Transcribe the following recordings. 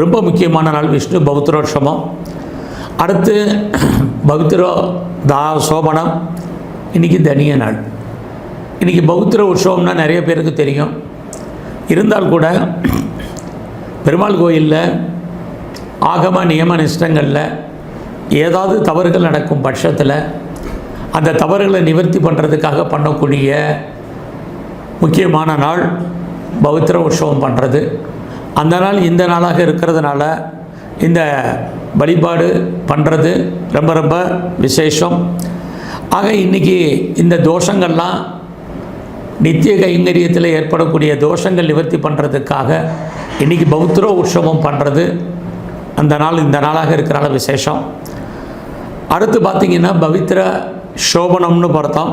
ரொம்ப முக்கியமான நாள் விஷ்ணு பௌத்திரோட்சமம். அடுத்து பௌத்திரோ சோபனம். இன்றைக்கி தனிய நாள். இன்றைக்கி பௌத்திர உற்சவம்னா நிறைய பேருக்கு தெரியும். இருந்தால் கூட பெருமாள் கோயிலில் ஆகம நியம நிஷ்டங்களில் ஏதாவது தவறுகள் நடக்கும் பட்சத்தில் அந்த தவறுகளை நிவர்த்தி பண்ணுறதுக்காக பண்ணக்கூடிய முக்கியமான நாள் பௌத்திர உற்சவம் பண்ணுறது. அந்த நாள் இந்த நாளாக இருக்கிறதுனால இந்த வழிபாடு பண்ணுறது ரொம்ப ரொம்ப விசேஷம். ஆக இன்றைக்கி இந்த தோஷங்கள்லாம் நித்திய கைங்கரியத்தில் ஏற்படக்கூடிய தோஷங்கள் நிவர்த்தி பண்ணுறதுக்காக இன்றைக்கி பௌத்திர உற்சவம் பண்ணுறது அந்த நாள் இந்த நாளாக இருக்கிறனால விசேஷம். அடுத்து பார்த்திங்கன்னா பவித்திர சோபனம்னு பார்த்தோம்.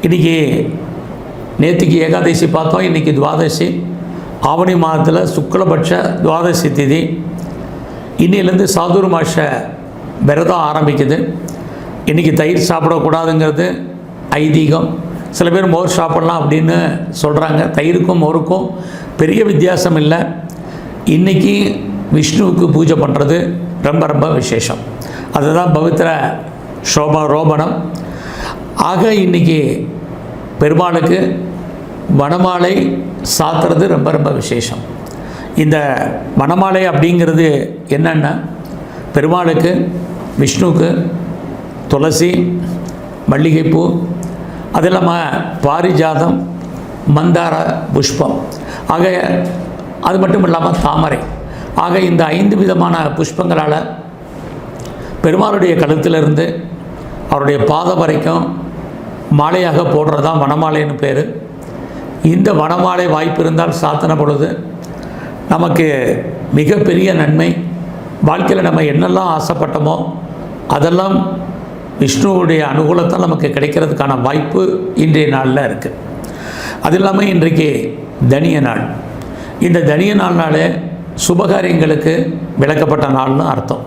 இன்றைக்கி நேற்றுக்கு ஏகாதசி பார்த்தோம். இன்றைக்கி துவாதசி. ஆவணி மாதத்தில் சுக்லபட்ச துவாதசி திதி. இன்னிலேருந்து சாதுர்மாச விரதம் ஆரம்பிக்குது. இன்றைக்கி தயிர் சாப்பிடக்கூடாதுங்கிறது ஐதீகம். சில பேர் மோர் சாப்பிட்லாம் அப்படின்னு சொல்கிறாங்க. தயிருக்கும் மோருக்கும் பெரிய வித்தியாசம் இல்லை. இன்றைக்கி விஷ்ணுவுக்கு பூஜை பண்ணுறது ரொம்ப ரொம்ப விசேஷம். அதுதான் பவித்திர ரோபணம். ஆக இன்றைக்கி பெருமாளுக்கு வனமாலை சாத்துறது ரொம்ப ரொம்ப விசேஷம். இந்த வனமாலை அப்படிங்கிறது என்னென்னா பெருமாளுக்கு விஷ்ணுவுக்கு துளசி, மல்லிகைப்பூ, அது இல்லாமல் பாரிஜாதம், மந்தார புஷ்பம், ஆக அது மட்டும் இல்லாமல் தாமரை, ஆக இந்த 5 விதமான புஷ்பங்களால் பெருமாளுடைய கழுத்திலிருந்து அவருடைய பாதம் வரைக்கும் மாலையாக போடுறது தான் வனமாலைன்னு பேர். இந்த வனமாலை வாய்ப்பு இருந்தால் சாத்தின பொழுது நமக்கு மிகப்பெரிய நன்மை. வாழ்க்கையில் நம்ம என்னெல்லாம் ஆசைப்பட்டோமோ அதெல்லாம் விஷ்ணுவுடைய அனுகூலத்தால் நமக்கு கிடைக்கிறதுக்கான வாய்ப்பு இன்றைய நாளில் இருக்குது. அது இல்லாமல் இன்றைக்கு தனிய நாள். இந்த தனிய நாள்னாலே சுபகாரியங்களுக்கு விளக்கப்பட்ட நாள்னு அர்த்தம்.